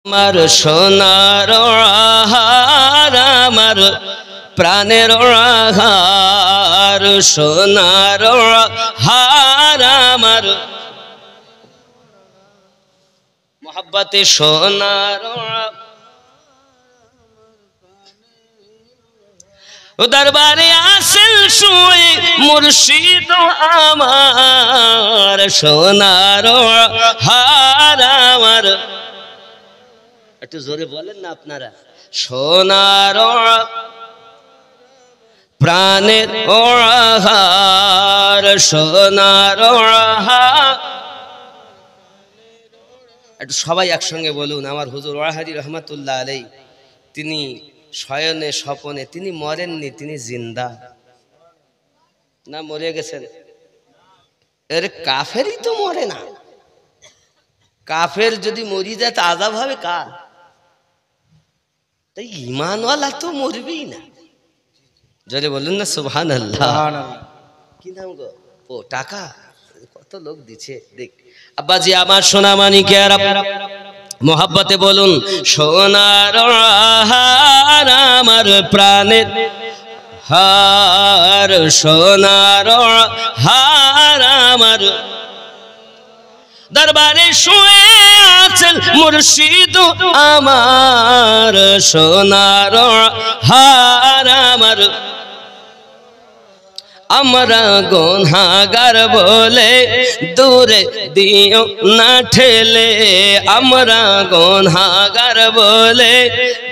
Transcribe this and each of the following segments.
আমার সোনার আহার আমার প্রাণের আহার সোনার আহার আমার মোহাব্বতে সোনার দরবারে আসেন শুয়ে মুর্শিদ আমার সোনার আহার আমার একটু জোরে বলেন না আপনারা সোনার প্রাণের আহার সোনার আহার একটু সবাই একসঙ্গে বলুন আমার হুজুর ওয়াহাদি রহমাতুল্লাহ আলাইহি তিনি শয়নে স্বপনে তিনি মরেননি তিনি জিন্দা না মরে গেছেন এর কাফেরই তো মরে না কাফের যদি মরি যায় তা আযাব হবে কার তাই ঈমানওয়ালা তো মরবেই না যদি বলুন না সুবহানাল্লাহ কি নাম গো ও টাকা কত লোক দিচ্ছে দেখ আব্বাজি আমার সোনা মানিকের মোহাব্বতে বলুন সোনার আহার আমার প্রাণের হার সোনার হার আমার দরবারে শুয়ে আছেন মুর্শিদ আমার সোনার হার আমার আমরা গুনাহগার বলে দূরে দিও না ঠেলে আমরা গুনাহগার বলে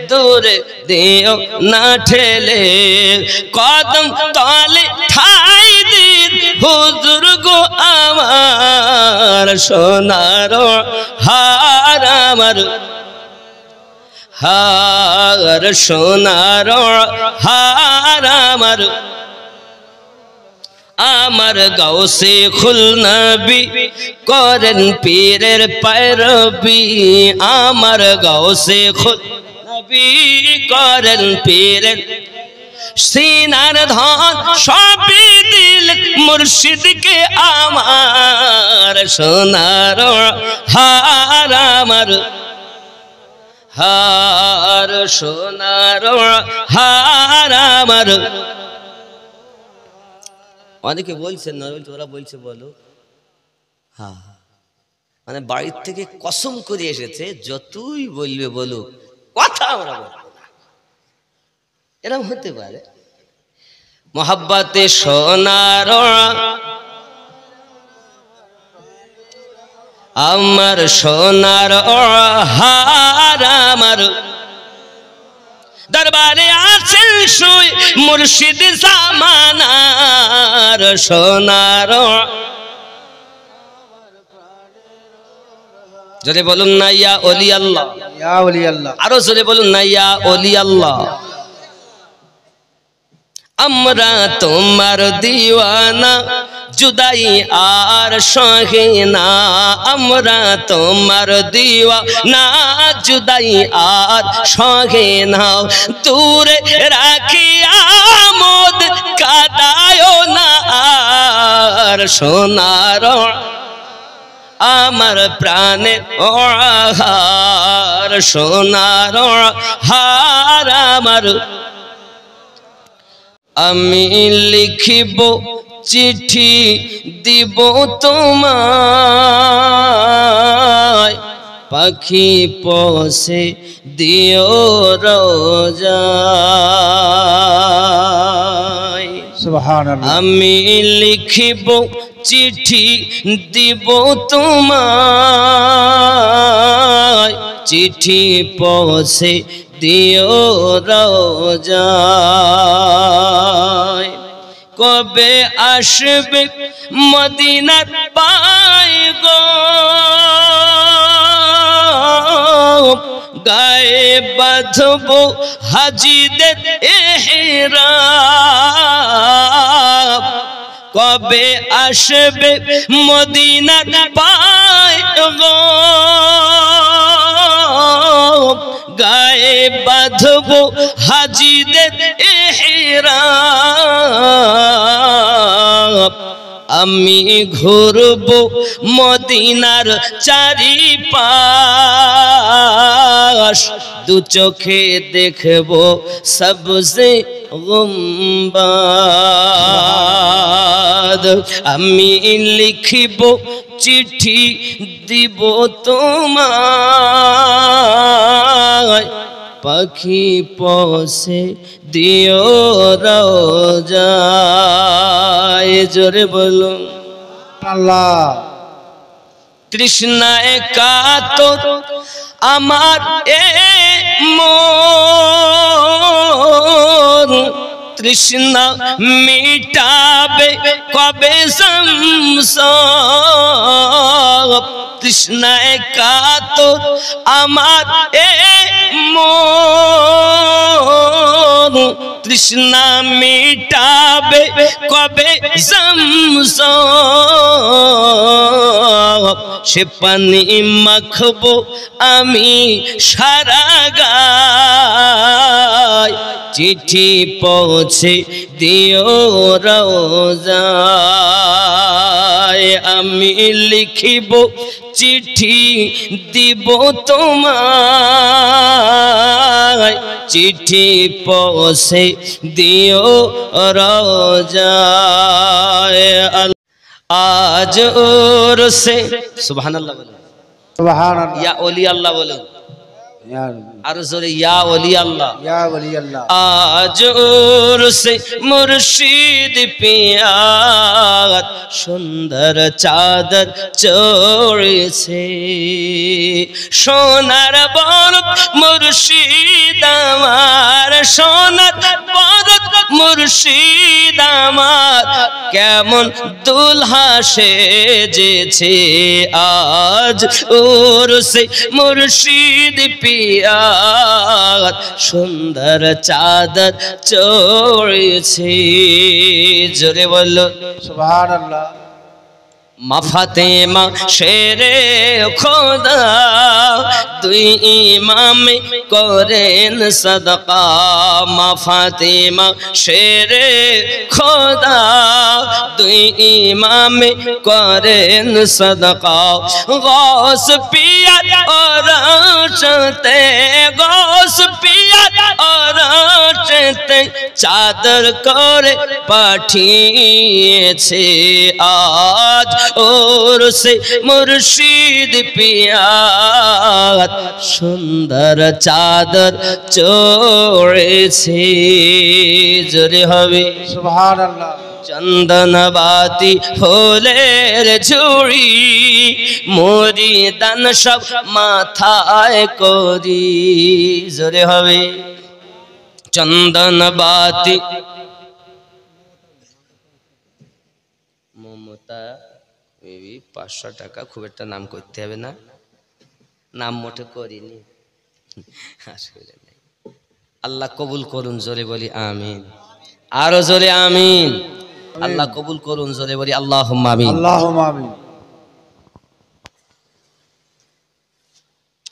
দূরে দিও না ঠেলে কদম তলে ঠাই দিন হুজুর গো আমার সোনার হার আমার হার সোনার হার আমার আমার গাউসে খুল নবী করেন পীরের पैरवी আমার গাউসে খুল নবী করেন পীরের সিনার ধন সবই দিল মুর্শিদকে আমার সোনার হার আমার হার সোনার হার আমার অনেকে বলছেন না বলছে ওরা বলছে বলো হ্যাঁ মানে বাড়ির থেকে কসম করে এসেছে যতই বলবে বলো কথা আমরা বলবো না এরকম হতে পারে মোহাব্বতে সোনার আমার সোনার হার আমার দরবারে আছেন শুয়ে মুর্শিদ জামানার সোনার জোরে বলুন না ইয়া ওলি আল্লাহ ইয়া ওলি আল্লাহ আরো জোরে বলুন না ইয়া ওলি আল্লাহ আমরা তোমার দিওয়ানা जुदाई आर सहे ना আমরা তোমার দিওয়ানা जुदाई आर सहे ना दूरे राखिया मोद कादायो ना आर सोनार আমার প্রাণের আহার সোনার হার আমার আমি লিখিব চিঠি দিব তোমায় পাখি পৌঁছে দিও রোজায় সুবহানাল্লাহ আমি লিখিব চিঠি দিব তোমায় চিঠি পৌঁছে দিও রোজায় কবে আসবে মদিনার পায় গো গায়ে বাঁধব হাজিদের ইহরাম কবে আসবে মদিনার পায় গো গায়ে বাঁধব হাজিদের ইহরাম আমি ঘুরব মদিনার চারিপাশ আকাশ দু চোখে দেখবো সবসে গুম্বাদ আমি লিখিব চিঠি দিব তোমায় পাখি পৌঁছে দিও রওজায় জোরে বলুন আল্লাহ তৃষ্ণায় কাতর আমার এ মন তৃষ্ণা মিটাবে কবে সংসার তৃষ্ণায় কাতর আমার এ মন তৃষ্ণা মিটাবে কবে সংসার সে পানি মাখবো আমি সারা গায় চিঠি পৌঁছে দিও রওজায় আমি লিখিব চিঠি দিব তোমায় চিঠি পৌঁছে দিও রওজায় আজ ওর সে সুবহানাল্লাহ বলুন সুবহানাল্লাহ ইয়া ওলি আল্লাহ বলুন ইয়া আর জোরে ইয়া ওলি আল্লাহ ইয়া ওলি আল্লাহ আজ ওর সে মুর্শিদ পিয়াত সুন্দর চাদর চড়েছে সোনার বরত মুর্শিদ আমার সোনার বরত মুর্শিদ আমার কেমন দুলহা সেজেছে আজ ওর সে মুর্শিদ পিয়াত সুন্দর চাদর চড়েছে জোরে বলো সুবহানাল্লাহ মা ফাতেমা শেরে খোদা দুই ইমামে করেন সদকা মা ফাতেমা শেরে খোদা দুই ইমামে করেন সদকা গৌস পিয়া और चलते गौस पिया और चलते चादर करे पाठिয়েছে আজ ওর সে মুর্শিদ পিয়াত সুন্দর চাদর চড়েছে জোরে হবে সুবহানাল্লাহ চন্দন বাতি ফুলের ঝুড়ি মুড়ি দান সব মাথায় করি জোরে হবে চন্দন বাতি মমতা 500 টাকা খুব একটা নাম করতে হবে না নাম মোটে করিনি আসলে নাই আল্লাহ কবুল করুন জোরে বলি আমিন আরো জোরে আমিন আল্লাহ কবুল করুন জোরে বলি আল্লাহুম্মা আমিন আল্লাহুম্মা আমিন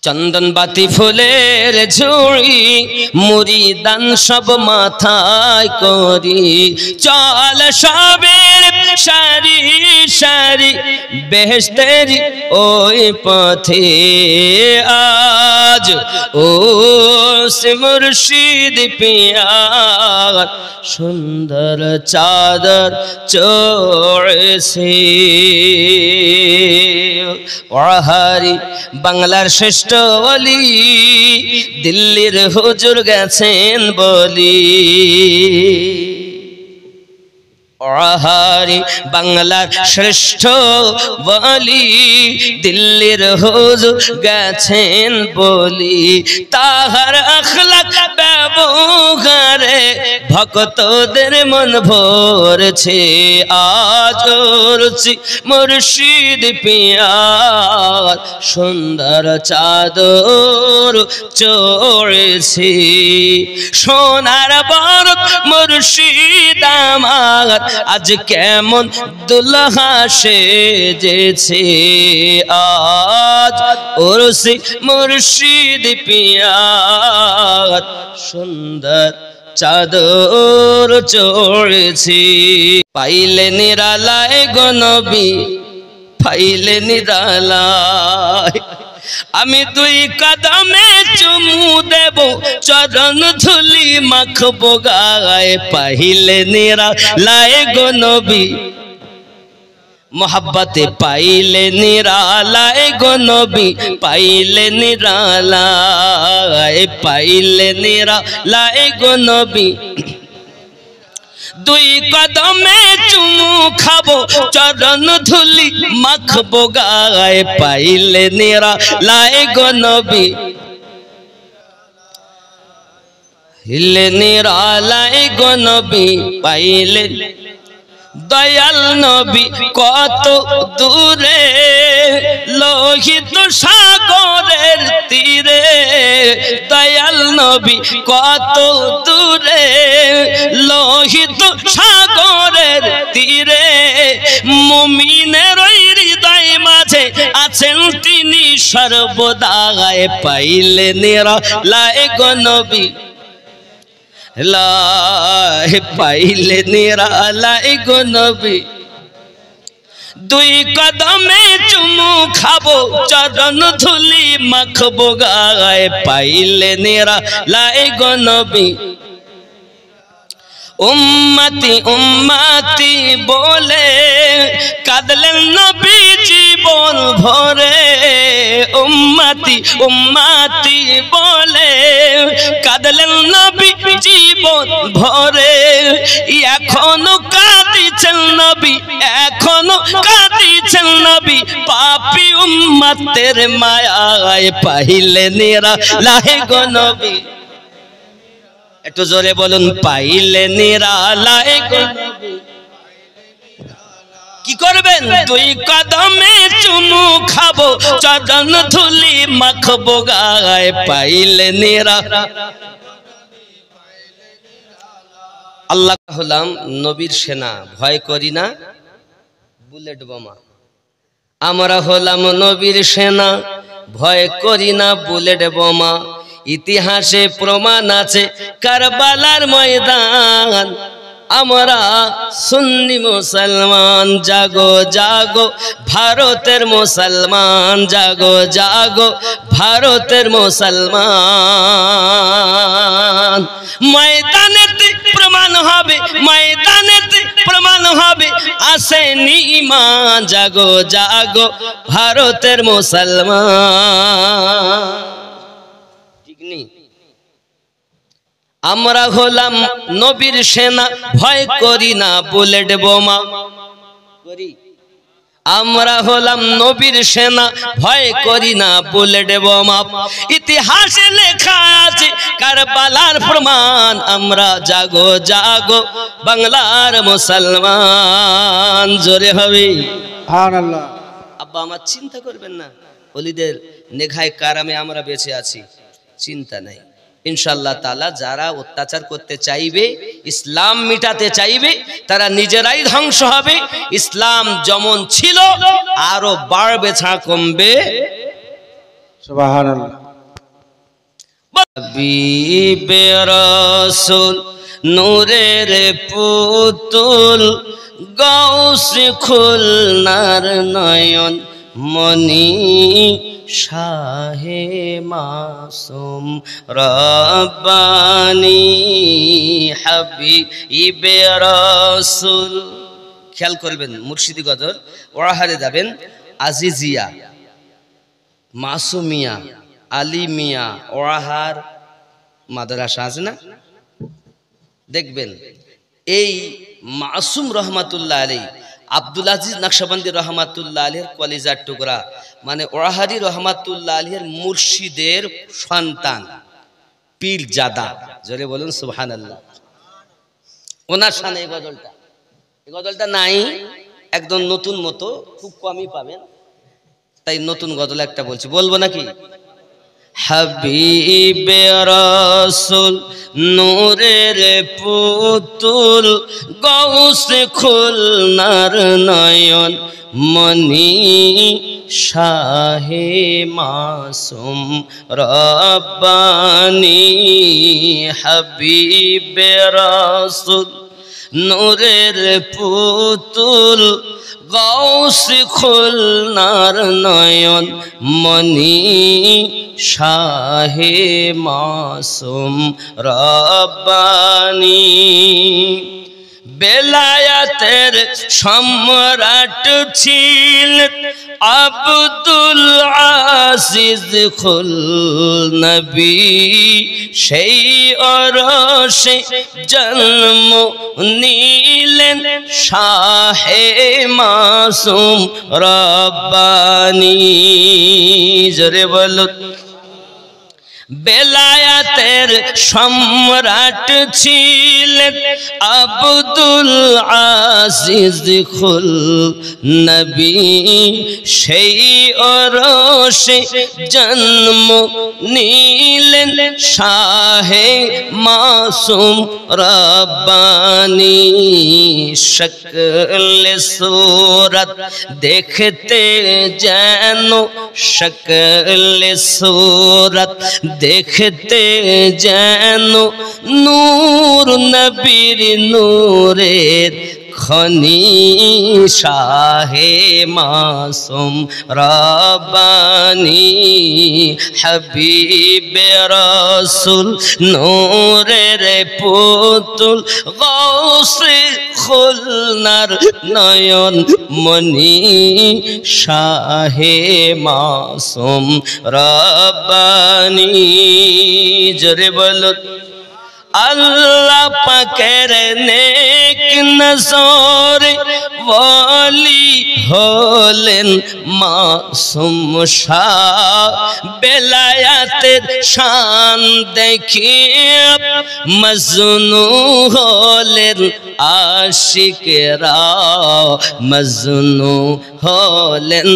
চন্দন বাতি ফুলের ঝুড়ি মুড়ি দান সব মাথায় করি চল সবের সারি সারি বেহেশতের ওই পথে আজ ও সে মুর্শিদ পিয়ার সুন্দর চাদর চড়েছে ওয়াহারি বাংলার শ্রেষ্ঠ ওলি দিল্লির হুজুর গেছেন বলি ওয়াহারি বাংলার শ্রেষ্ঠ ওলি দিল্লির হুজুর গেছেন বলি তাহার আখলাক ব্যবহারে ভক্তদের মন ভরেছে আজ মুর্শিদ পিয়ার সুন্দর চাদর চড়েছে সোনার বরত মুর্শিদ আমার আজ কেমন দুলহা সেজেছে আজ ওরসি মুর্শিদ পিয়ার সুন্দর চাদর চড়েছি পাইলে নিরালায় গো নবী পাইলে নিরালায় আমি দুই কদমে চুমু দেব চরণ ধুলি মাখবো গায়ে পাইলে নিরালায় গো নবী মোহাব্বতে পাইলে নিরালায় গো নবী পাইলে নিরালায় পাইলে নিরালায় গো নবী দুই কদমে চুমু খাবো চরণ ধুলি মাখবো গায়ে পাইলে নিরালায় গো নবী পাইলে নিরালায় গো নবী পাইলে দয়াল নবী কত দূরে লোহিত সাগরের তীরে দয়াল নবী কত দূরে লোহিত সাগরের তীরে মুমিনের হৃদয় মাঝে আছেন তিনি সর্বদায় পাইলে নিরালায় গো নবী লাই পাইলে নিরালায় গো নবী দুই কদমে চুমু খাবো চরণ ধুলি মাখবো গায়ে পাইলে নিরালায় গো নবী উম্মতি উম্মতি বলে কাঁদলেন নবী জীবন ভরে উম্মতি উম্মতি বলে কাঁদলেন নবী জীবন ভরে এখনো কাঁদিছেন নবী এখনো কাঁদিছেন নবী পাপী উম্মতের মায়ায় পাইলে নিরালায় গো নবী একটু জোরে বলুন পাইলে নিরালায় গো নবী কি করবেন দুই কদমে চুমু খাবো চরণ ধুলি মাখবো গায়ে পাইলে আল্লাহ হলাম নবীর সেনা ভয় করি না বুলেট বোমা আমরা হলাম নবীর সেনা ভয় করি না বুলেট বোমা ইতিহাসে প্রমাণ আছে কারবালার ময়দান আমরা সুন্নি মুসলমান জাগো জাগো ভারতের মুসলমান জাগো জাগো ভারতের মুসলমান ময়দানেতে প্রমাণ হবে ময়দানেতে প্রমাণ হবে আসেনি ঈমান জাগো জাগো ভারতের মুসলমান ঠিক নেই আমরা হলাম নবীর সেনা ভয় করি না বুলেট বোমা করি আমরা হলাম নবীর সেনা ভয় করি না বুলেট বোমা ইতিহাসে লেখা আছে কারবালার প্রমাণ আমরা জাগো জাগো বাংলার মুসলমান জোরে হবে সুবহানাল্লাহ আব্বা আমার চিন্তা করবেন না ওলিদের নেঘায় কারামে আমরা বেঁচে আছি চিন্তা নাই ইনশাআল্লাহ তাআলা যারা অত্যাচার করতে চাইবে ইসলাম মিটাতে চাইবে তারা নিজেরাই ধ্বংস হবে ইসলাম যেমন ছিল আরো বাড়বে ছাড়া কমবে সুবহানাল্লাহ হাবিবে রাসূল নূরের পুতুল গাউসে খুলনার নয়ন মনি শাহে মাসুম রব্বানি হাবিবে রাসূল খেয়াল করবেন মুর্শিদি গজল ওয়াহারে যাবেন আজিজিয়া মাসুমিয়া আলিমিয়া ওয়াহার মাদ্রাসা আছে না দেখবেন এই মাসুম রহমাতুল্লাহ আলাইহি আব্দুল আজিজ নকশবন্দি রহমাতুল্লাহ আলাইহির কলিজার টুকরা মানে ওয়াহারি রহমাতুল্লাহ আলাইহির মুর্শিদের সন্তান পীরজাদা জোরে বলুন সুবহানাল্লাহ ওনার শানে এই গজলটা নাই একদম নতুন মতো খুব কমই পাবেন তাই নতুন গজল একটা বলছি বলবো নাকি হাবিবে রাসূল নূরের পুতুল গাউসে খুলনার নয়ন মনি শাহে মাসুম রব্বানি হাবিবে রাসূল নূরের পুতুল গৌস খুলনার নয়ন মনি শাহে মাসুম রব্বানি বেলায়াতের সম্রাট ছিলেন আব্দুল আজিজ খুল নবী সেই অরশে জন্ম নিলেন শাহে মাসুম রব্বানি জোরে বলো বেলায়াতের সম্রাট ছিলেন আব্দুল আজিজ খুল নবী সেই অরশে জন্ম নিলেন শাহে মাসুম রব্বানি শক্ল सूरत देखते যেন শক্ল सूरत देखते যেন নূর নবীর নূরের খনি শাহে মাসুম রব্বানি হাবিবে রাসূল নূরের পুতুল গৌসে খুলনার নয়ন মনি শাহে মাসুম রব্বানি জোরে বলো আল্লাহ পাকের নেক নজর ওয়ালি হলেন মাসুম শাহ বেলায়াতের শান দেখিয়ে মজনু হলেন আশিকেরা মজনু হলেন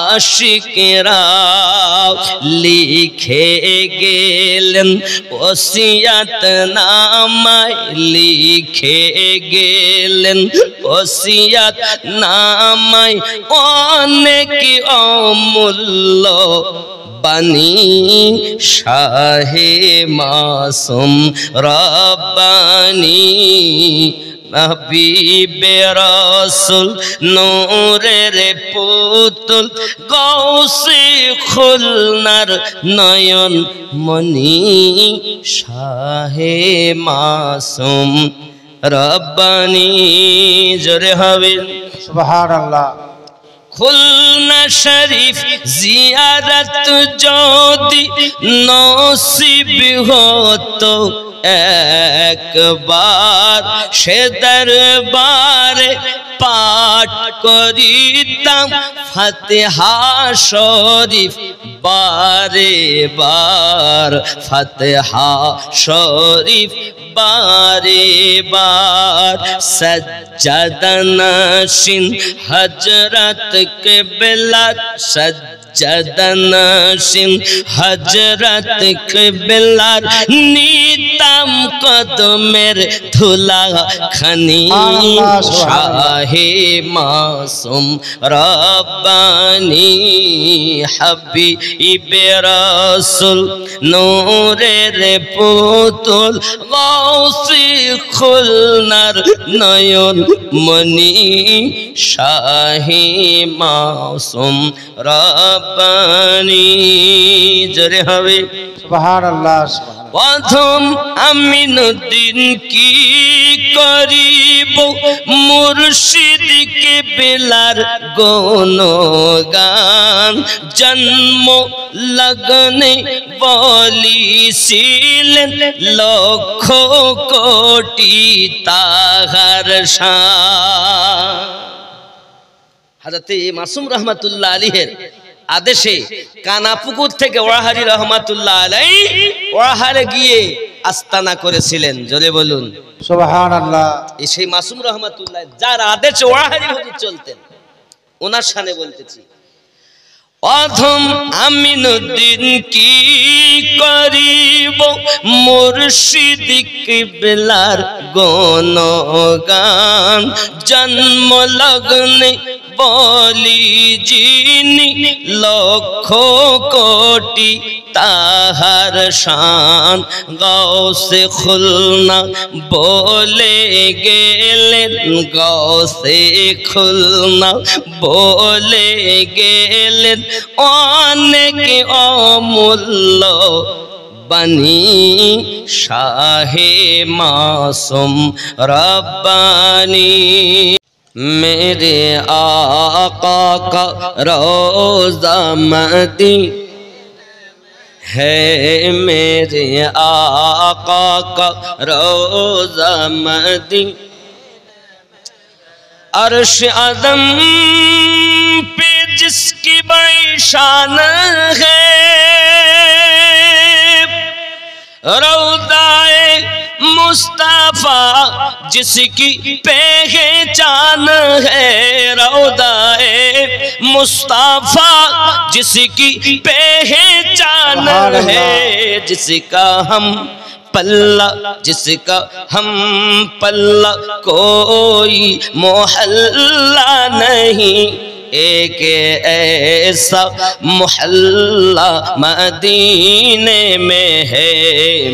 আশিকেরা লিখে গেলেন ওসিয়াত নামায় লিখে গেলেন ওসিয়াত নামায় অনেক অমূল্য বাণী শাহে মাসুম রব্বানি হাবিবে রাসূল নূরের পুতুল গৌসে খুলনার নয়ন মনি শাহে মাসুম রব্বানি জোরে হবে সুবহানাল্লাহ খুলনা শরীফ জিয়ারত যদি নসিব হতো একবার সে দরবারে পাঠ করিতাম ফাতিহা শরীফ বারে বার ফাতিহা শরীফ বারে বার সজ্জাদা নশিন হযরত কিবলা সজ্জাদা নশিন হযরত কিবলার নিতাম কদমের ধুলা খানি শাহে মাসুম রব্বানি হাবিবে রাসূল নূরের পুতুল গৌসে খুলনার নয়ন মনি শাহে মাসুম রব্বানি জোরে হবে সুবহানাল্লাহ প্রথম আমিনুদ্দিন কি করিব মুর্শিদ কিবলার গুণগান জন্ম লগনে বলিছিলেন লক্ষ কোটি তাহার শান হযরত মাসুম রহমাতুল্লাহ আলাইহির আদেশে কানাপুকুর থেকে ওয়াহারি রহমাতুল্লাহ আলাইহি ওয়াহারে গিয়ে আস্তানা করেছিলেন জোরে বলুন সুবহানাল্লাহ এই সেই মাসুম রহমাতুল্লাহ যার আদেশে ওয়াহারি হুজুর চলতেন ওনার শানে বলতেছি প্রথম আমিনুদ্দিন কি করিব মুর্শিদ কিবলার গুণগান জন্ম লগ্নে বলি যিনি লক্ষ কোটি তাহার শান গৌসে খুলনা বলে গেলেন গৌসে খুলনা বলে গেলেন অনেক অমূল্য বানী শাহে মাসুম রব্বানী मेरे आका का रोज़ा मदीना है मेरे आका का रोज़ा मदीना अर्श आज़म पे जिसकी बड़ी शान है रौज़ाए मुस्तफा जिसकी पहचान है रौज़ाए मुस्तफा जिसकी पहचान है जिसका हम पल्ला कोई मोहल्ला नहीं एक ऐसा मोहल्ला मदीने में है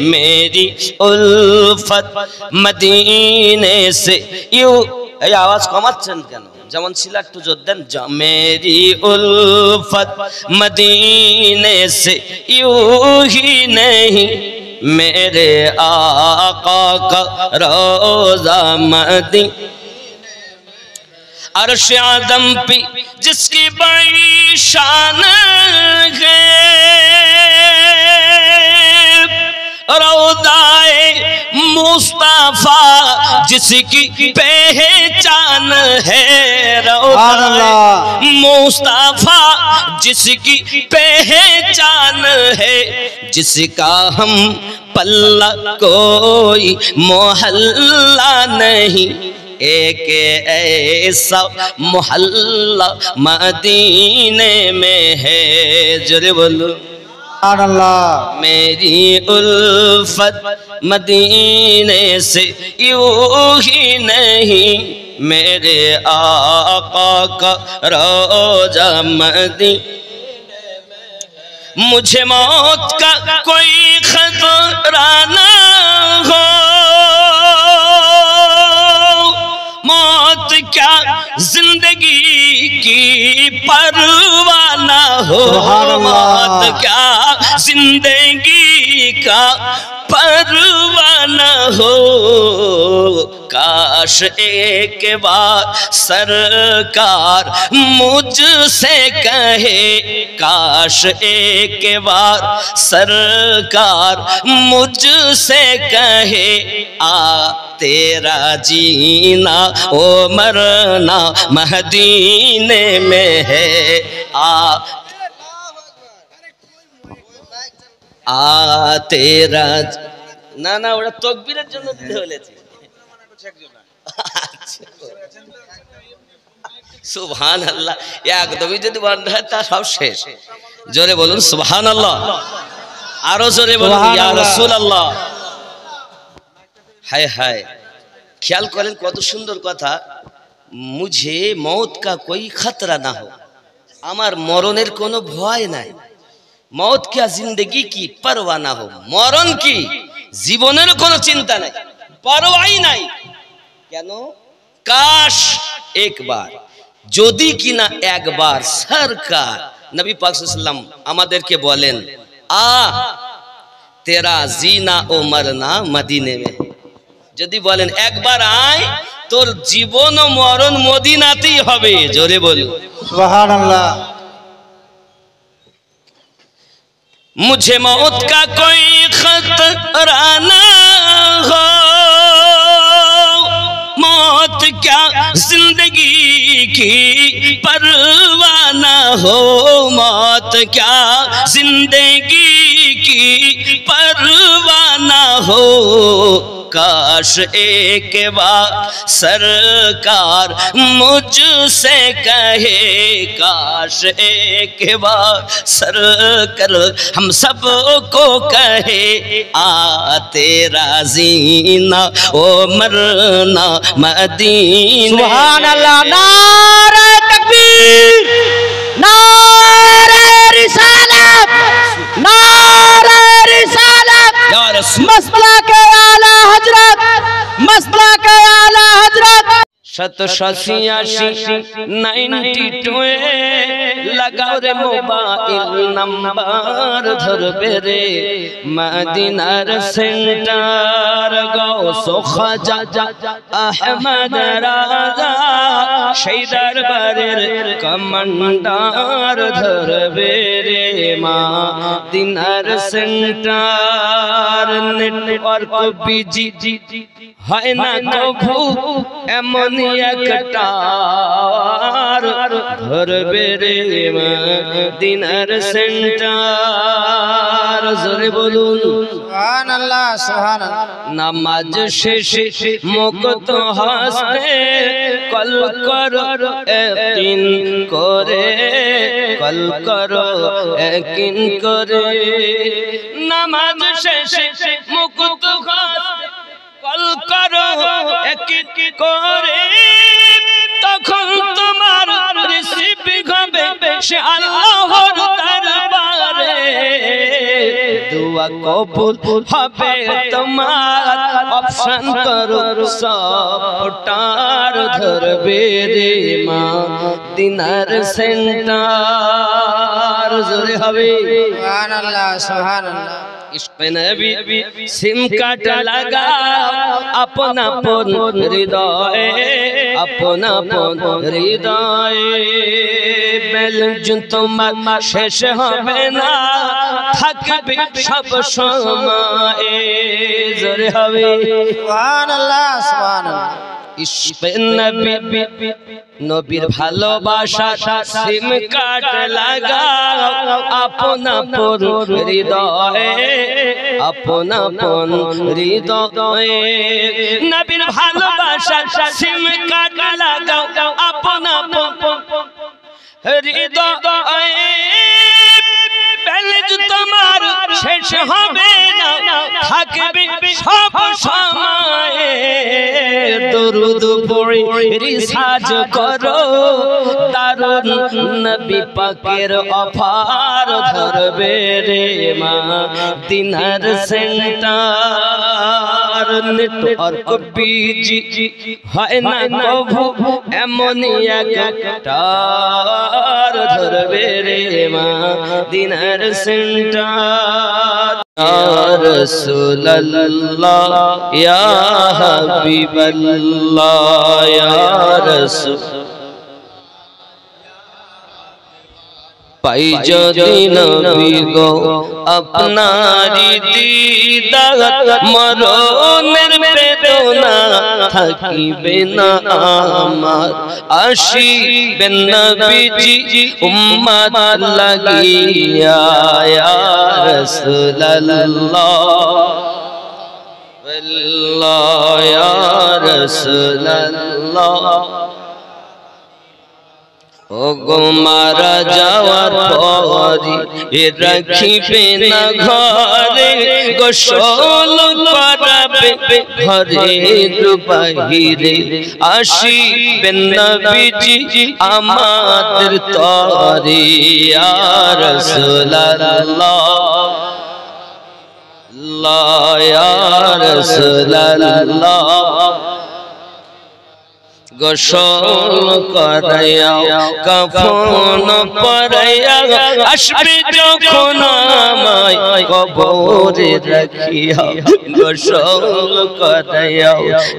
मेरी उल्फत मदीने से यू आवाज कमाচ্ছেন কেন যেমন ছিল একটু জোর দেন मेरी उल्फत मदीने से यूं ही नहीं मेरे आका का रोज़ा मदीना अर्श आदम पे जिसकी बड़ी शान है रौज़ाए मुस्तफा जिसकी पहचान है रौज़ाए मुस्तफा जिसकी पहचान है जिसका हम पल्ला कोई मोहल्ला नहीं एक ऐसा मोहल्ला मदीने में है जोरे बोलो मेरी उल्फत मदीने से यूं ही नहीं मेरे आका का रोज़ा मदीना मुझे मौत का कोई खतरा ना हो मौत क्या जिंदगी की परवाह ना हो मौत क्या जिंदगी का परवाह ना हो काश एक बार सरकार मुझसे कहे काश एक बार सरकार मुझसे कहे आ तेरा जीना ओ मरना मदीने में है तेरा ना ना ওটা তাকবীরের জন্য দিতে বলেছি সুবহানাল্লাহ একদমই যদি বন্ধ হয় তা সব শেষ জোরে বলুন সুবহানাল্লাহ আরো জোরে বলুন ইয়া রাসূলুল্লাহ हाय हाय ख्याल करें कत सुंदर कथा मुझे मौत का कोई खतरा ना हो आमार मरनेर कोनो भय नाई मौत क्या जिंदगी की परवाह ना हो मरण की जीवनेर कोनो चिंता नहीं परवाही नाई केनो काश एक बार जोदी किना एक बार सरकार नबी पाक सल्लल्लाहु अलैहि वसल्लम आमादेरके बोलेन आ तेरा जीना ओ मरना मदीने में যদি বলেন একবার আয় তোর জীবন ও মরণ মদিনাতেই হবে জোরে বলুন সুবহানাল্লাহ मुझे मौत का कोई खतरा ना हो मौत क्या जिंदगी की परवाह ना हो मौत क्या जिंदगी की परवाह ना हो काश एक बार सरकार मुझसे कहे काश एक बार सरकार हम सब को कहे आ तेरा जीना ओ मरना मदीने सुभान अल्लाह नारे तकबीर তাকবীর নারে রিসালাত নারে রিসালাত ইয়া রাসূল মাসলাকে আলা হযরত মাসলাকে আলা হযরত 782 লাগাও রে মোবাইল নাম্বার ধরবে রে মদিনার সেন্টার গাউস খাজা আহমদ রাজা সেই দরবারের কমান্ডার ধরবে রে মদিনার সেন্টার নেটওয়ার্ক বিজি হয় না কভু এমন একটা ধরবে রে মদিনার সেন্টার জোরে বলুন সুবহানাল্লাহ সুবহানাল্লাহ নামাজ শেষে মুক্ত হস্তে কল করো একদিন করে কল করো একদিন করে নামাজ শেষে মুক্ত হস্তে কল করো একদিন করে তখন তোমার রিসিভ হবে সে আল্লাহর দরবারে দুয়া কবুল হবে তোমার অপশন করো সবটার ধরবে রে মদিনার সেন্টার জোরে হবে সুবহানাল্লাহ সুবহানাল্লাহ इश्क़ नबी सिम काट लगा अपना अपन हृदय अपना अपन हृदय बैलेंस तुम्हार शेष হবে না থাকবে সব সময় জোরে হবে সুবহানাল্লাহ সুবহানাল্লাহ इश्क़ नबी নবীর ভালোবাসা সিম কাট লাগা আপনা আপন হৃদয়ে আপনা আপন হৃদয়ে নবীর ভালোবাসা সিম কাট লাগা আপনা আপন হৃদয়ে ব্যালেন্স তোমার শেষ হবে না থাকবে সব সময় দরুদ পড়ে রিসার্চ করো দারুন নবী পাকের অফার ধরবে রে মদিনার সেন্টার নেটওয়ার্ক বিজি হয় না কভু এমন একটা ধরবে রে মদিনার সেন্টার ইয়া রাসূলুল্লাহ ইয়া হাবিবাল্লাহ ইয়া রাসূল পাই যদি নবী গো আপনারি দিদার মরণের বেদনা থাকিবে না আমার আসিবেন নবীজি উম্মত লাগিয়া ইয়া রাসূলুল্লাহ আল্লাহ ইয়া রাসূলুল্লাহ ও গো মারা যাওয়ার পরে রাখিবে না ঘরে গোসল করাবে ঘরের বাহিরে আসিবেন নবীজি আমাদের তরে ইয়া রাসূলুল্লাহ ইয়া রাসূলুল্লাহ গোসল করাইয়া কাফন পরাইয়া আসবে যখন আমায় কবরে রাখিয়া গোসল করাইয়া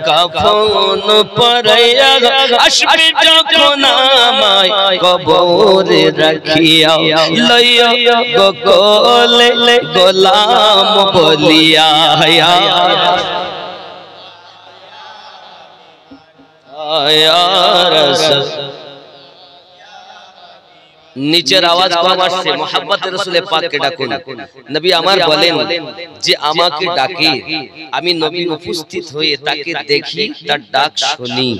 কাফন পরাইয়া আসবে যখন আমায় কবরে রাখিয়া লইয়া গোলে গোলাম বলিয়া নিচের আওয়াজ কম আসছে মোহাম্মতের রাসূলের পাককে ডাকুন নবী আমার বলেন যে আমাকে ডাকে আমি নবী উপস্থিত হয়ে তাকে দেখি তার ডাক শুনি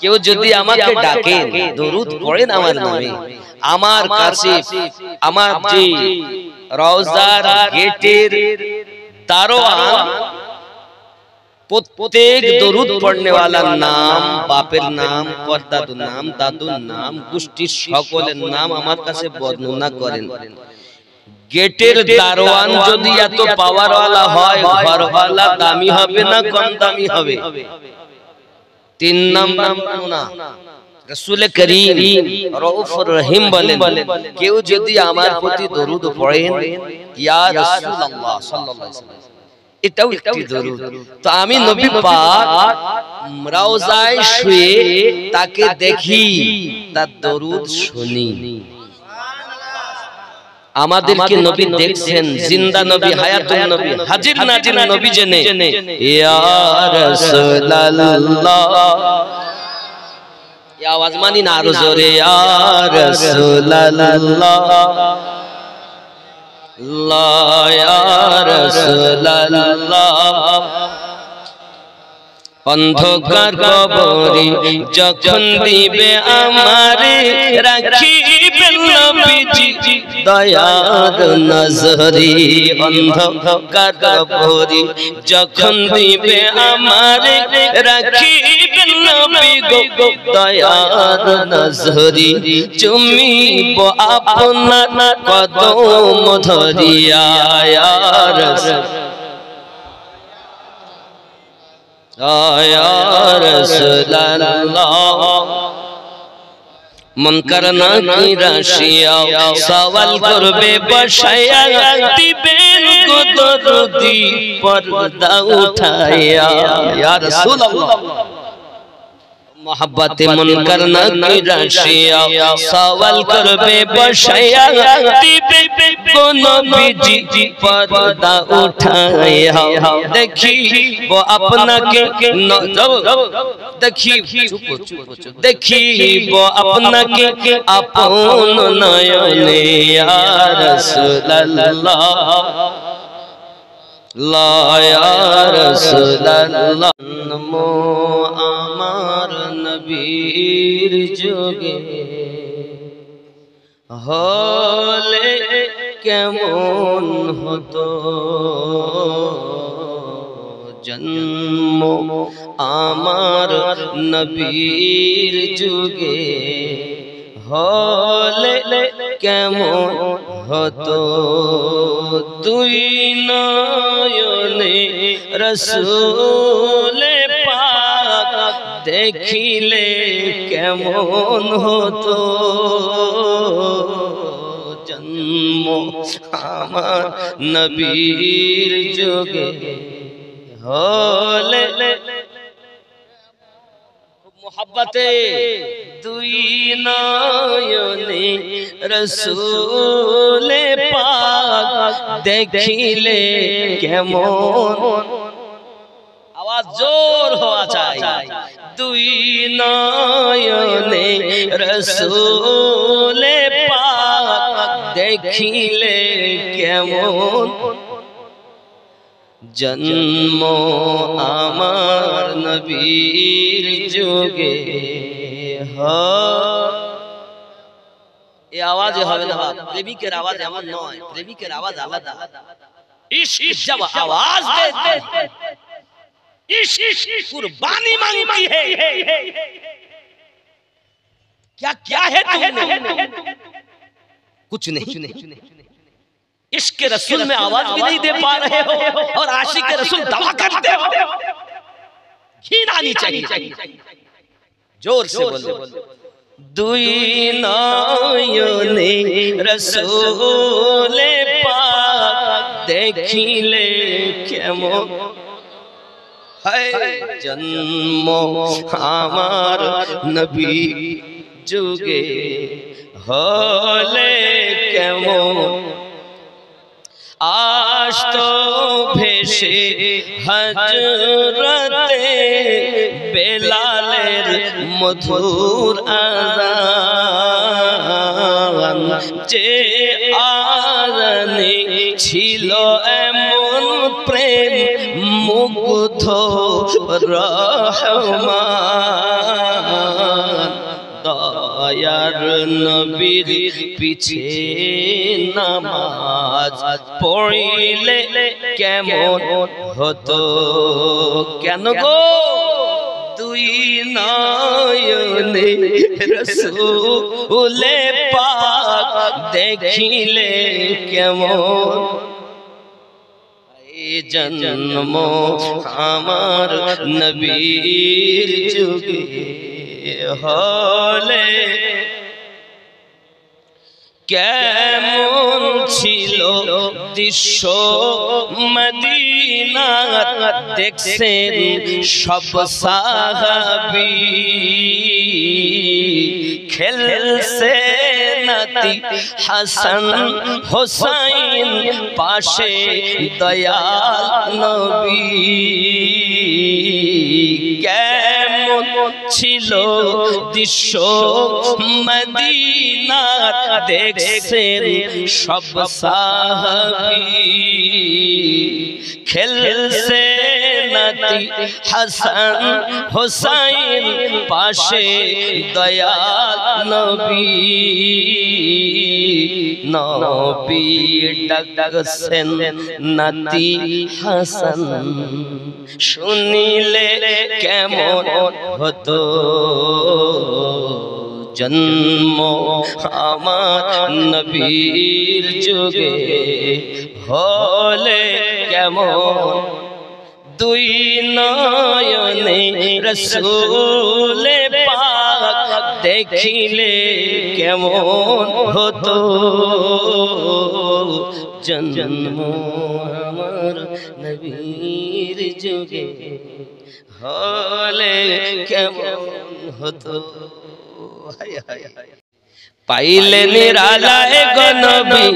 কেউ যদি আমাকে ডাকে দরুদ পড়েন আমার নামে আমার কাছে আমার যে রওজার গেটের দারোয়ান প্রত্যেক দরুদ পড়নে ওয়ালার নাম, বাপের নাম, পরদাদুর নাম, দাদুর নাম, গোষ্ঠীর সকলের নাম আমার কাছে বর্ণনা করেন। গেটের দারোয়ান যদি এত পাওয়ারওয়ালা হয়, ঘরওয়ালা দামি হবে না কম দামি হবে? 3 নাম্বার না, রাসূল করিম রউফুর রহিম বলেন, কেউ যদি আমার প্রতি দরুদ পড়েন, ইয়া রাসূলুল্লাহ সাল্লাল্লাহু আলাইহি ওয়াসাল্লাম, এটাও একটি দরুদ। তো আমি নবী পাক রওজায় শুয়ে তাকে দেখি, তার দরুদ শুনি। আমাদেরকে নবী দেখছেন, জিন্দা নবী, হায়াতুন নবী, হাজির নাজির নবী জেনে, ইয়া রাসূলুল্লাহ, এই আওয়াজ মানি না আরো জোরে, ইয়া রাসূলুল্লাহ, ইয়া রাসূলুল্লাহ। অন্ধকার কবরে যখন দিবে আমারে, রাখিবেন নবীজি দয়ার নজরে। অন্ধকার কবরে যখন দিবে আমারে, রাখিবেন নবী গো দয়ার নজরে। চুমিব আপনার কদম ধরিয়া, ইয়া রাসূল, ইয়া রাসূলুল্লাহ। মুনকার নাকির আসিয়া সওয়াল করবে, বসায়া দিবেন গো দরদি পর্দা উঠায়া, ইয়া রাসূলুল্লাহ। মোহাব্বতে মুনকার নাকির আসিয়া সওয়াল করবে, বসায়া দিবে গো নবীজি পর্দা উঠায়া। দেখিব আপনাকে, দেখিব আপনাকে আপন নয়নে, ইয়া রাসূলুল্লাহ, ইয়া রাসূলুল্লাহ। নমো আমার নবীর যুগে হলে কেমন হতো জন্ম, আমার নবীর যুগে হলে কেমন হতো। দুই নয়নে রাসূল পাক দেখিলে কেমন হতো জন্ম, আমার নবীর যুগে হলে। মোহাব্বতে দুই নয়নে রাসূল পাক দেখিলে কেমন, আওয়াজ জোর হওয়া চাই, দুই নয়নে রাসূল পাক দেখিলে কেমন জন্ম, আমার নবীর যুগে এই আওয়াজ হবে না, প্রেমিকের আওয়াজ এমন নয়, প্রেমিকের আওয়াজ আলাদা। इश्क जब आवाज देते इश्क कुर्बानी मांगती है, क्या क्या है तुमने, कुछ नहीं। इश्क के रसूल में आवाज भी नहीं दे पा रहे हो और आशिक के रसूल दवा करते हो। घिन आनी चाहिए, जोर से बोलो। दुई नयने रसूल पाक देखिले केमन है जन्म, आमार नबी जुगे हले केमन आस्तो भेषे हजरते बेलालेर मधुर आजान, जे आजाने छिलो एमन प्रेम मुग्ध रहमान, दयार नबीर पीछे नामाज पढ़िले কেমন হতো কেন গো দুই নয়নে রাসূলে পাক দেখিলে কেমন এই জন্ম আমার নবীর যুগে হলে কেমন ছিল দৃশ্য মদিনার দেখছেন সব সাহাবী খেলছে নাতি হাসান হোসাইন পাশে দয়াল নবী কেমন ছিল দৃশ্য মদিনার দেখছেন সব সাহাবী খেলছে নাতি হাসান হোসাইন পাশে দয়াল নবী নবী ডাকছেন নাতি হাসান শুনিলে কেমন হতো জন্ম আমার নবীর যুগে হলে কেমন দুই নয়নে রাসূলে পাক দেখিলে কেমন হতো জন্ম আমার নবীর যুগে হলে কেমন হতো পাইলে নিরালায় গো নবী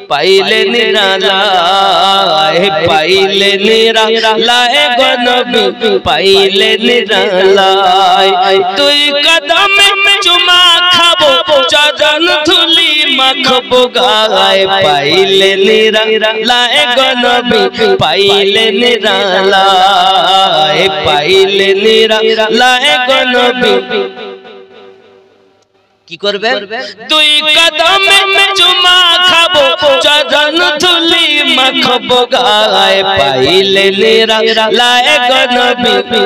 পাইলে নিরালায় পাইলে নিরালায় গো নবী পাইলে নিরালায় তুই কদমে চুমা খাবো চরণ ধুলি মাখবো গায় পাইলে নিরালায় গো নবী পাইলে নিরালায় পাইলে নিরালায় গো নবী কি করবে দুই কদমে চুমা খাবো চরণ ধুলি মাখবো গায় পাইলে নিরালায় গো নবী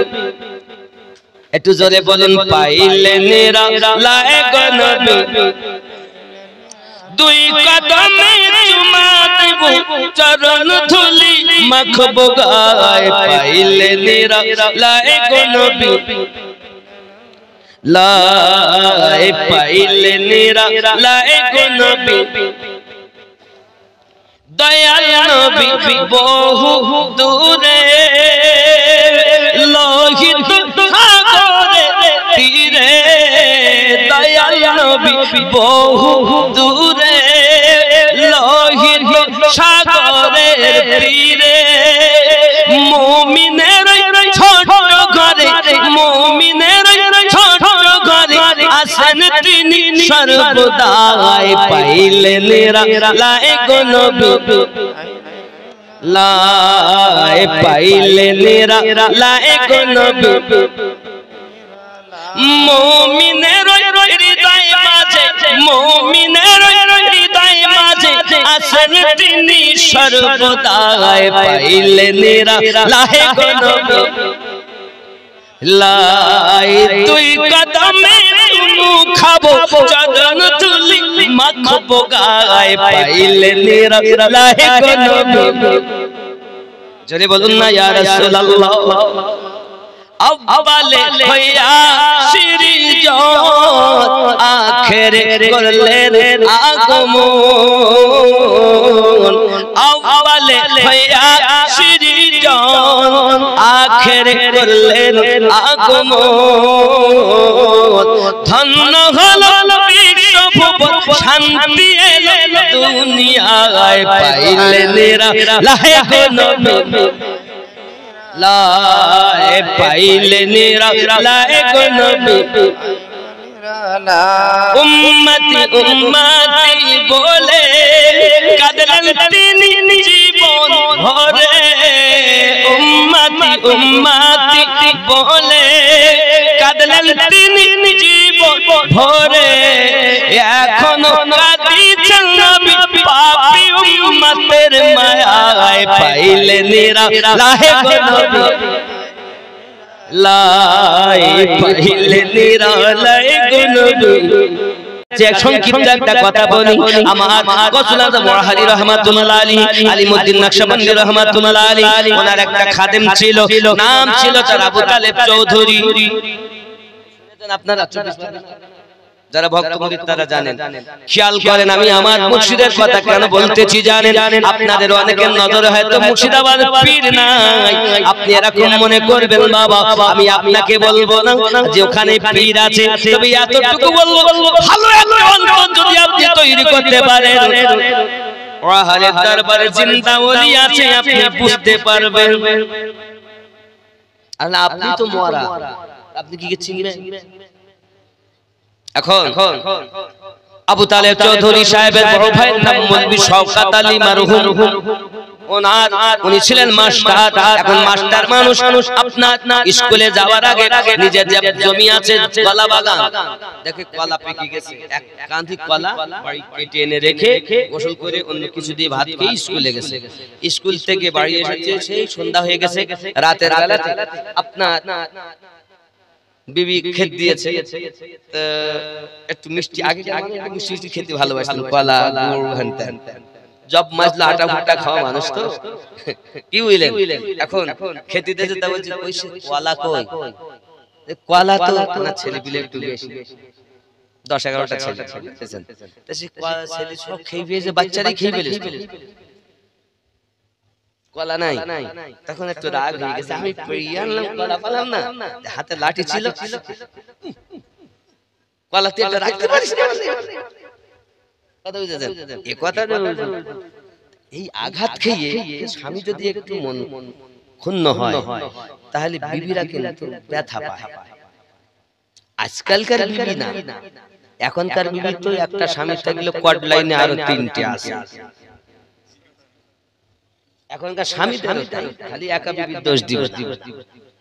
একটু জোরে বলুন পাইলে নিরালায় গো নবী দুই কদমে চুমা দেব চরণ ধুলি মাখবো গায় পাইলে নিরালায় গো নবী লাই পাইলে নিরালায় গো নবী দয়াল নবী বহু দূরে লোহিত সাগরে তীরে দয়াল নবী বহু দূরে লোহিত সাগরের তীরে মুমিনের ছোট ঘরে মুমিনের ছোট ঘরে আসেন তিনি সর্বদাই পাইলে নিরালায় গো নবী লাই পাইলে নিরালায় গো নবী মুমিনের হৃদয় মাঝে মুমিনের হৃদয় মাঝে আসেন তিনি সর্বদাই পাইলে নিরালায় গো নবী লাই তুই কদমে চুমু খাবো চরণ ধুলি মাখবো গায় পাইলে নিরালায় গো নবী জোরে বলুন না ইয়া রাসূলুল্লাহ আব্বালে হইয়া সিরিজত আখেরে করলেন আগমন আব্বালে হইয়া সিরিজত আখেরে করলেন আগমন ধন্য হলো বিশ্বভুবন শান্তি এলো দুনিয়ায় পাইলে নিরালায় গো নবী লাই পাইলে নিরালায় গো নবী উম্মতি উম্মতি বলে কাঁদলেন তিনি জীবন ভরে উম্মতি উম্মতি বলে কাঁদলেন তিনি জীবন ভরে এখনো কাঁদিছেন নবী পাপী উম্মতের মায়ায় পাই পাইলে নিরা লাহে গো নবী লাই পাইলে নিরা লাহে গো নবী যে সংক্ষিপ্ত একটা কথা বলি আমার গৌসুল আজম ওয়াহাদি রাহমাতুল্লাহ আলাইহি আলিমউদ্দিন নকশবন্দি রাহমাতুল্লাহ আলাইহি ওনার একটা খাদেম ছিল নাম ছিল তার আবু তালেব চৌধুরী আপনারা যারা ভক্ত মুরিদ তারা জানেন খেয়াল করেন আমি আমার মুর্শিদের কথা কেন বলতেছি জানেন আপনাদের অনেকের নজরে হয়তো মুর্শিদাবাদ পীর নাই আপনি এরকম মনে করবেন বাবা আমি আপনাকে বলবো না যে ওখানে পীর আছে তবে এতটুকু বলবো ভালো একটা অন্তর যদি আপনি তৈরি করতে পারেন ওয়াহালের দরবারে জিন্দা ওলি আছে আপনি বুঝতে পারবেন আর আপনি তো মরা আপনি কি চিনবেন এখন আবু তালেব চৌধুরী সাহেবের বড় ভাইয়ের নাম মৌলভী শওকত আলী মারহুম উনি ছিলেন মাস্টার এখন মাস্টার মানুষ আপনার স্কুলে যাওয়ার আগে নিজের যে জমি আছে কলা বাগান দেখে কলা পেকে গেছে এক কাঁধি কলা বাড়ি কেটে এনে রেখে গোসল করে অন্য কিছু দিয়ে ভাত খেয়ে স্কুলে গেছে স্কুল থেকে বাড়ি এসেছে সেই সন্ধ্যা হয়ে গেছে রাতের বেলাতে আপনার বিবি খেত দিয়েছে একটু মিষ্টি আগে মিষ্টি খেতে ভালোবাসতেন কলা গুড় ঘন্টা জব মাজলা আটা ফুটা খাওয়া মানুষ তো কি বুঝলেন এখন খেতে দিয়েছে তা বলছে ওই কলা কই কলা তো না ছেলে পিলে একটু বেশি 10-11টা ছেলে বুঝছেন তো সে ছেলে সব খেয়ে ফেলেছে বাচ্চারাই খেয়ে ফেলেছে কলা নাই তখন একটু রাগ হয়ে গেছে আমি পেরিয়ে আনলাম কলা পেলাম না হাতে লাঠি ছিল কলাতে একটা রাখতে পারিস না কথা বুঝেছেন এই কথাটা এই আঘাত খেয়ে স্বামী যদি একটু মন ক্ষুণ্ণ হয় তাহলে বিবিরা কিন্তু ব্যথা পায় আজকালকার বিবি না এখনকার বিবি তো একটা স্বামী থাকলে কোয়াড লাইনে আরো 3টে আছে এখনকার স্বামী খালি একা বিবির দোষ দিব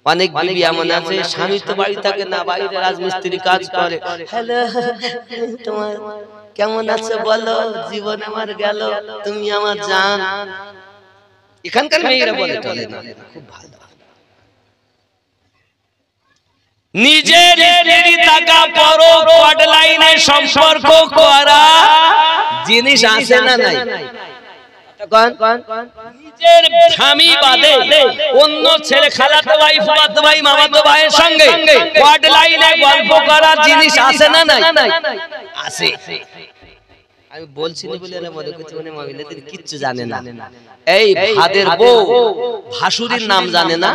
অনেক বিবি এমন আছে স্বামী তো বাড়ি থাকে না বাইরে রাজমিস্ত্রি কাজ করে হ্যালো তোমার কেমন আছে বলো জীবন আমার গেল তুমি আমার জান এখানকার মেয়েরা বলে চলে না খুব ভালো নিজের স্ত্রী থাকা পরও কোয়াড লাইনে সম্পর্ক করা জিনিস আছে না নাই নিজের স্বামী বাদে অন্য ছেলে খালাতো ভাই ফুফাতো ভাই মামাতো ভাইয়ের সঙ্গে কোয়াড লাইনে গল্প করার জিনিস আছে না নাই আছে আমি বলছি না বলে এরা মনে করছে মানে মহিলাদের কিচ্ছু জানে না এই ভাদের বউ ভাসুরীর নাম জানে না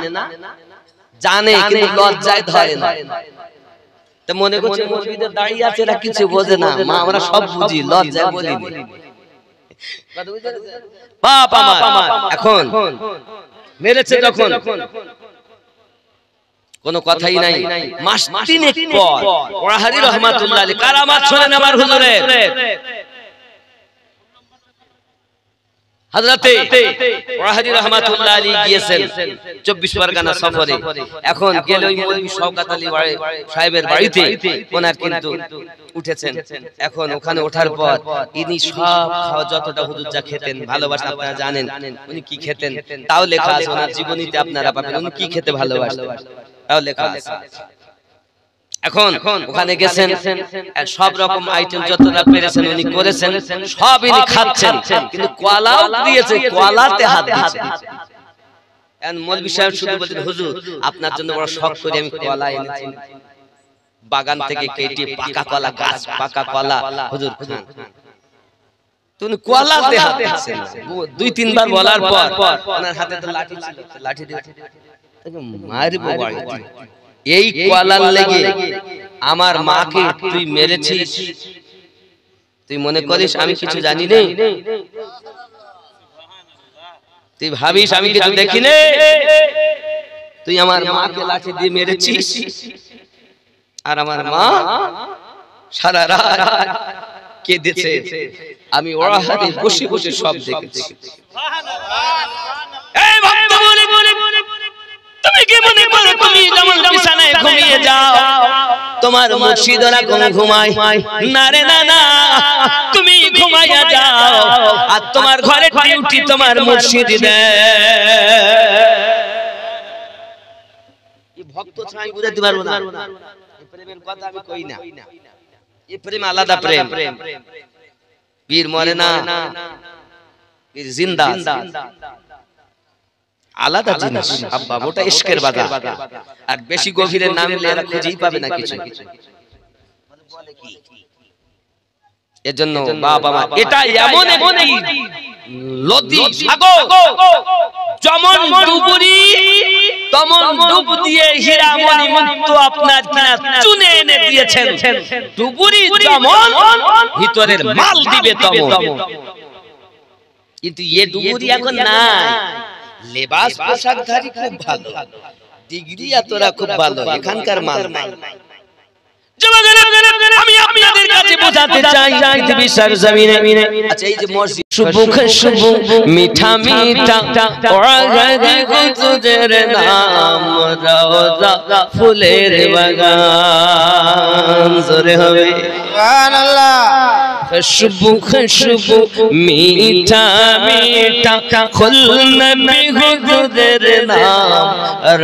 জানে কিন্তু লজ্জায় ধরে না তো মনে করছে মসজিদে দাঁড়িয়ে আছে এরা কিছু বোঝে না মা আমরা সব বুঝি লজ্জায় বলিনি বাপ আমার এখন মেরেছে যখন কোনো কথাই নাই মাস 3 পর ওয়াহাদি রাহমাতুল্লাহ আলাইহি কারামাত শুনেন আমার হুজুরের হযরতে ওয়াহাদি রাহমাতুল্লাহ আলাইহি গিয়েছেন 24 পরগনা সফরে এখন গেল ওই মৌলভী শওকত আলী সাহেবের বাড়িতে ওনার কিন্তু উঠেছেন এখন ওখানে ওঠার পর ইনি সব খাওয়া যতটা হুজুর যা খেতেন ভালোবাসা আপনারা জানেন উনি কি খেতেন তাও লেখা আছে ওনার জীবনীতে আপনারা পাবেন উনি কি খেতে ভালোবাসতেন তাও লেখা আছে এখন ওখানে গেছেন সব রকম আইটেম যতটা পেরেছেন উনি করেছেন সব ইনি খাচ্ছেন কিন্তু কলাও দিয়েছে কলাতে হাত দিয়েছে এন্ড মৌলভী সাহেব শুধু বলতেন হুজুর আপনার জন্য বড় শখ করে আমি কলা এনেছি বাগান থেকে কেটে পাকা কলা গাছ পাকা কলা হুজুর খান তুমি কলাতে হাত দিয়েছেন 2-3 বার বলার পর ওনার হাতে তো লাঠি ছিল লাঠি দিয়ে তাকে মারবো বাড়িতে এই কলার লেগে আমার মাকে তুই মেরেছিস তুই মনে করিস আমি কিছু জানি না তুই ভাবিস আমি কিছু দেখি না তুই আমার মাকে লাঠি দিয়ে মেরেছিস আর আমার মা সারা রাত কেঁদেছে আমি ওয়াহাদি বসে বসে সব দেখেছি এই ভক্ত বলে বলে তুমি কি মনে করো তুমি যেমন বিছানায় ঘুমিয়ে যাও তোমার মুর্শিদরা ঘুমায় না রে না না তুমি ঘুমাইয়া যাও আর তোমার ঘরে ডিউটি তোমার মুর্শিদ দেয়। এই ভক্ত ছাড়া আমি বুঝাতে পারবো না, এই প্রেমের কথা আমি কই না। এই প্রেম আলাদা প্রেম, পীর মরে না, পীর জিন্দা, আলাদা জিনিস আব্বা, ওটা ইশকের বাজার। আর বেশি গভীরের নাম নিলে এরা খুঁজেই পাবে না কিছু। এজন্য বাবা মা এটা এমন একটি নদী সাগর, যেমন ডুবুরি তেমন ডুব দিয়ে হীরা মণি মুক্ত আপনার কিনা চুনে এনে দিয়েছেন। ডুবুরি যেমন ভিতরের মাল দিবে তেমন, কিন্তু এ ডুবুরি এখন নাই। লেবাস পোশাকধারী খুব ভালো, ডিগ্রি এতরা খুব ভালো, এখানকার মাল নাই। আমি আপনাদের কাছে বোঝাতে চাই পৃথিবীর সরজমিনে, আচ্ছা এই যে মসজিদ শুভ খুশব মিঠা মিঠা ওয়াগাদি হুজুরের নাম রওজা ফুলের বাগান, জোরে হবে সুবহানাল্লাহ। খুশবু খুশবু মিঠা মিঠা ফুল নবী হুজুরের নাম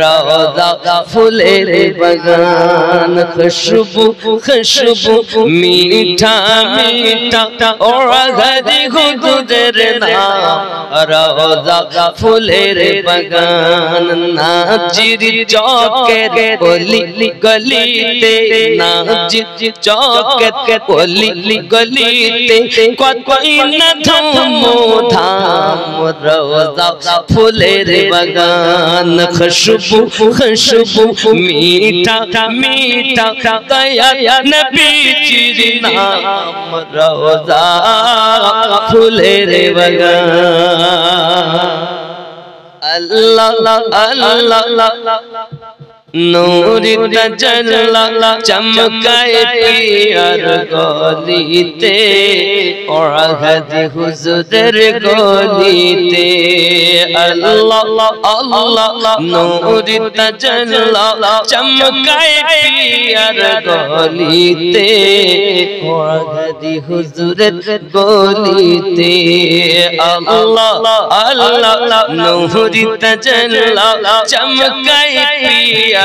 রওজা ফুলের বাগান। খুশবু খুশবু মিঠা মিঠা ওয়াগাদি হুজুরের নাম রওজা ফুলের বাগান। নাজির চকের গলি গলিতে, নাজির চকের গলি গলিতে কতই না ধুমধাম রওজা ফুলের বাগান। খুশবু খুশবু মিঠা মিঠা দয়া নবীজির নাম রওজা ফুলের বাগান। আল্লাহ আল্লাহ নূরি তাজাল্লা চমকায় পিয়ার গলিতে, ওয়াগাদি হুজুরের গলিতে। আল্লাহ আল্লাহ নূরি তাজাল্লা চমকায় পিয়ার গলিতে, ওয়াগাদি হুজুরের গলিতে। আল্লাহ আল্লাহ নূরি তাজাল্লা চমকায় পিয়ার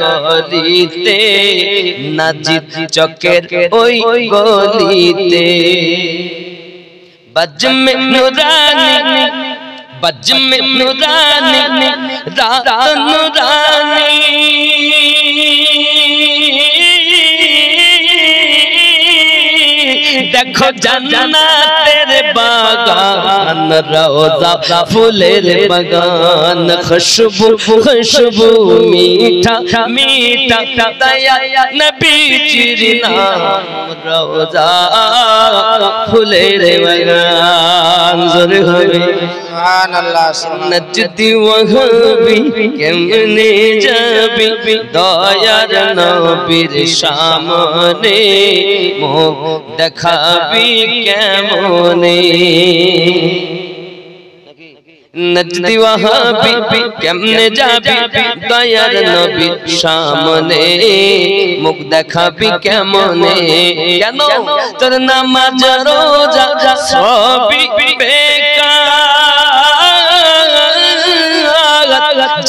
গলিতে, নাজির চকের ওই গলিতে। বজমে নুরানি বজমে নুরানি রাত নুরানি, দেখো জান্নাতের বাগান রওজা ফুলের বাগান। খুশবু খুশবু মিঠা মিঠা দয়া নবীজির নাম রওজা ফুলের বাগান, জোরে হবে সুবহানাল্লাহ। নজদি ওয়াহাবি কেমনে যাবি দয়ার নবীর সামনে, মুখ দেখাবি কেমনে। নজদি ওয়াহাবি কেমনে যাবি দয়ার নবীর সামনে, মুখ দেখাবি কেমনে। কেন তোর নামাজ রোজা সবই বেকার,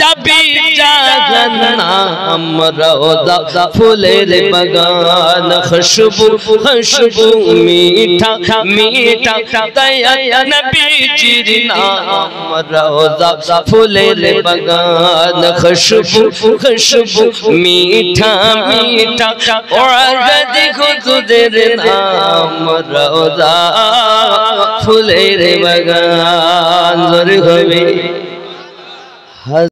যাবি জাহান্নাম রওজা ফুলের বাগান। খুশবু খুশবু মিঠা মিঠা দয়া নবীজির নাম রওজা ফুলের বাগান। খুশবু খুশবু মিঠা মিঠা ওয়াগাদি হুজুরের নাম রওজা ফুলের বাগান, জোরে হবে